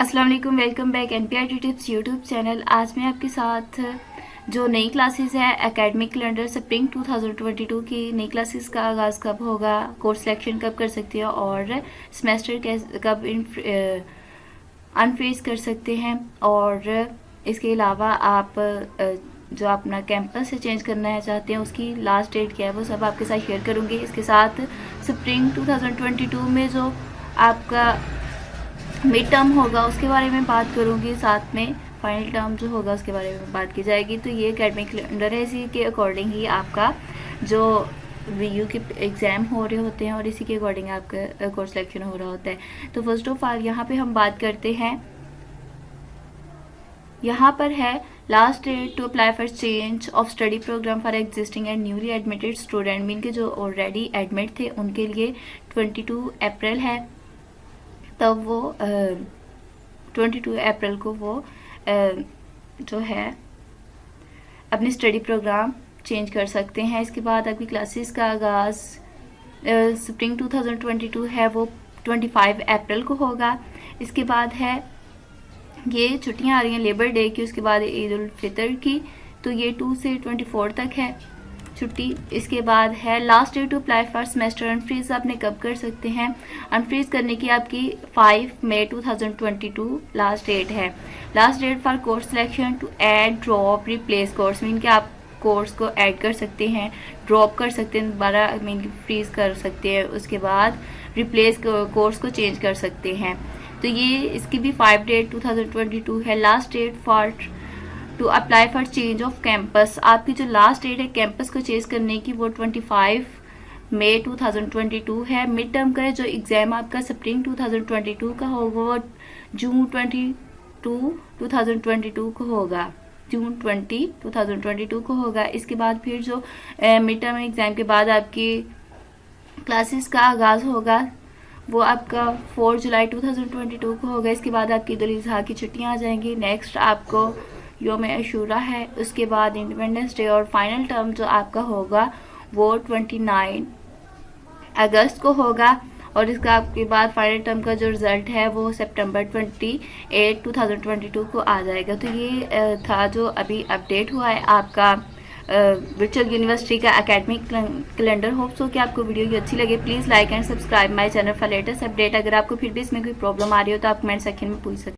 अस्सलाम वालेकुम, welcome back NPRT tips YouTube channel. आज मैं आपके साथ जो नई क्लासेस है एकेडमिक कैलेंडर स्प्रिंग 2022 की नई क्लासेस का आगाज़ कब होगा, कोर्स सिलेक्शन कब कर सकते हैं और सेमेस्टर कब अनफ्रीज कर सकते हैं, और इसके अलावा आप जो अपना कैंपस से चेंज करना है चाहते हैं उसकी लास्ट डेट क्या है, वो सब आपके साथ शेयर करूँगी। इसके साथ स्प्रिंग 2022 में जो आपका मिड टर्म होगा उसके बारे में बात करूँगी, साथ में फाइनल टर्म जो होगा उसके बारे में बात की जाएगी। तो ये एकेडमिक कैलेंडर है, इसी के अकॉर्डिंग ही आपका जो VU के एग्ज़ाम हो रहे होते हैं और इसी के अकॉर्डिंग आपका कोर्स सिलेक्शन हो रहा होता है। तो फर्स्ट ऑफ ऑल यहाँ पे हम बात करते हैं, यहाँ पर है last date to apply for change of study programme for existing and newly admitted student, mean के जो ऑलरेडी एडमिट थे उनके लिए 22 अप्रैल है। तब वो 22 अप्रैल को वो जो है अपनी स्टडी प्रोग्राम चेंज कर सकते हैं। इसके बाद आपकी क्लासेस का आगाज़ स्प्रिंग 2022 है वो 25 अप्रैल को होगा। इसके बाद है ये छुट्टियां आ रही हैं लेबर डे की, उसके बाद ईद उल फितर की, तो ये 2 से 24 तक है छुट्टी। इसके बाद है last date to apply for semester unfreeze, आपने कब कर सकते हैं। अनफ्रीज करने की आपकी 5 मई 2022 लास्ट डेट है। Last date for course selection to add drop replace course, mean कि आप कोर्स को ऐड कर सकते हैं, ड्रॉप कर सकते हैं, दोबारा मीन फ्रीज कर सकते हैं, उसके बाद रिप्लेस कोर्स को चेंज कर सकते हैं। तो ये इसकी भी 5 डेट 2022 है। Last date for to apply for change of campus, आपकी जो लास्ट डेट है कैंपस को चेंज करने की वो 25 मई 2022 है। मिड टर्म का जो एग्ज़ाम आपका स्प्रिंग 2022 का होगा वो जून 22 2022 को होगा, जून 20 2022 को होगा। इसके बाद फिर जो मिड टर्म एग्ज़ाम के बाद आपकी क्लासेस का आगाज़ होगा वो आपका 4 जुलाई 2022 को होगा। इसके बाद आपकी ईद उल अज़हा की छुट्टियाँ आ जाएंगी। नेक्स्ट आपको योम अशूरा है, उसके बाद इंडिपेंडेंस डे, और फाइनल टर्म जो आपका होगा वो 29 अगस्त को होगा। और इसका आपके बाद फाइनल टर्म का जो रिज़ल्ट है वो सितंबर 28 2022 को आ जाएगा। तो ये था जो अभी अपडेट हुआ है आपका वर्चुअल यूनिवर्सिटी का एकेडमिक कैलेंडर। होप सो कि आपको वीडियो ये अच्छी लगे। Please like and subscribe my channel for latest update. अगर आपको फिर भी इसमें कोई प्रॉब्लम आ रही हो तो आप कमेंट सेक्शन में पूछ सकते हैं।